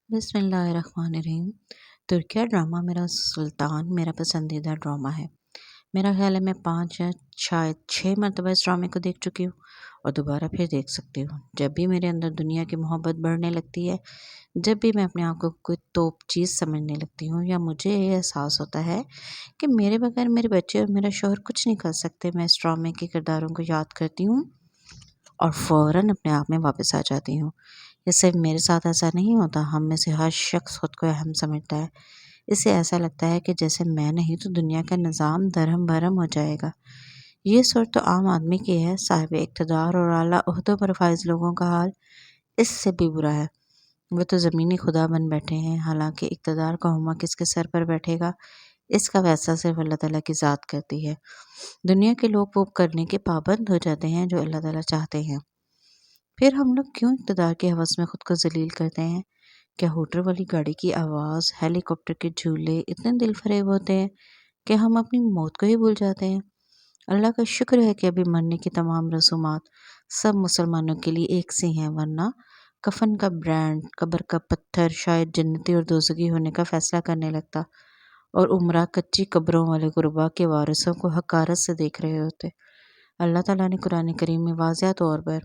بسم اللہ الرحمن الرحیم۔ ترکیہ ڈرامہ میرا سلطان میرا پسندیدہ ڈرامہ ہے۔ میرا خیال ہے میں 5 یا شاید 6 مرتبہ اس ڈرامے کو دیکھ چکی ہوں اور دوبارہ پھر دیکھ سکتی ہوں۔ جب بھی میرے اندر دنیا کی محبت بڑھنے لگتی ہے، جب بھی میں اپنے آپ کو کوئی توپ چیز سمجھنے لگتی ہوں یا مجھے یہ احساس ہوتا ہے کہ میرے بغیر میرے بچے اور میرا شوہر کچھ نہیں کر سکتے، میں اس ڈرامے کے کرداروں کو یاد کرتی ہوں اور فوراً اپنے آپ میں واپس آ جاتی ہوں۔ یہ صرف میرے ساتھ ایسا نہیں ہوتا، ہم میں سے ہر شخص خود کو اہم سمجھتا ہے۔ اسے ایسا لگتا ہے کہ جیسے میں نہیں تو دنیا کا نظام درہم برہم ہو جائے گا۔ یہ صورت تو عام آدمی کی ہے، صاحب اقتدار اور اعلیٰ عہدوں پر فائز لوگوں کا حال اس سے بھی برا ہے۔ وہ تو زمینی خدا بن بیٹھے ہیں، حالانکہ اقتدار کا ہمہ کس کے سر پر بیٹھے گا اس کا فیصلہ صرف اللہ تعالیٰ کی ذات کرتی ہے۔ دنیا کے لوگ وہ کرنے کے پابند ہو جاتے ہیں جو اللہ تعالیٰ چاہتے ہیں۔ پھر ہم لوگ کیوں اقتدار کے ہوس میں خود کو ذلیل کرتے ہیں؟ کیا ہوٹل والی گاڑی کی آواز، ہیلی کاپٹر کے جھولے اتنے دل فریب ہوتے ہیں کہ ہم اپنی موت کو ہی بھول جاتے ہیں؟ اللہ کا شکر ہے کہ ابھی مرنے کی تمام رسومات سب مسلمانوں کے لیے ایک سی ہیں، ورنہ کفن کا برانڈ، قبر کا پتھر شاید جنتی اور دوزخی ہونے کا فیصلہ کرنے لگتا اور عمرہ کچی قبروں والے غربا کے وارثوں کو حقارت سے دیکھ رہے ہوتے۔ اللہ تعالیٰ نے قرآن کریم میں واضح طور پر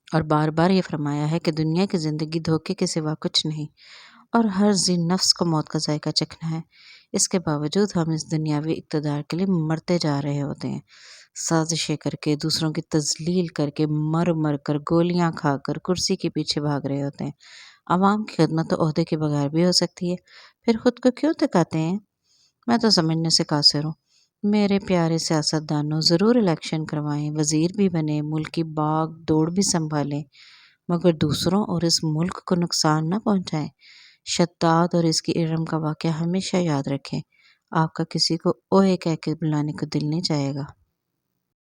اور بار بار یہ فرمایا ہے کہ دنیا کی زندگی دھوکے کے سوا کچھ نہیں اور ہر ذی نفس کو موت کا ذائقہ چکھنا ہے۔ اس کے باوجود ہم اس دنیاوی اقتدار کے لیے مرتے جا رہے ہوتے ہیں، سازشیں کر کے، دوسروں کی تذلیل کر کے، مر مر کر، گولیاں کھا کر کرسی کے پیچھے بھاگ رہے ہوتے ہیں۔ عوام کی خدمت تو عہدے کے بغیر بھی ہو سکتی ہے، پھر خود کو کیوں تکاتے ہیں؟ میں تو سمجھنے سے قاصر ہوں۔ میرے پیارے سیاستدانوں، ضرور الیکشن کروائیں، وزیر بھی بنیں، ملک کی باغ دوڑ بھی سنبھالیں، مگر دوسروں اور اس ملک کو نقصان نہ پہنچائیں۔ شداد اور اس کی ارم کا واقعہ ہمیشہ یاد رکھیں۔ آپ کا کسی کو اوئے کہہ کے بلانے کو دل نہیں چاہے گا۔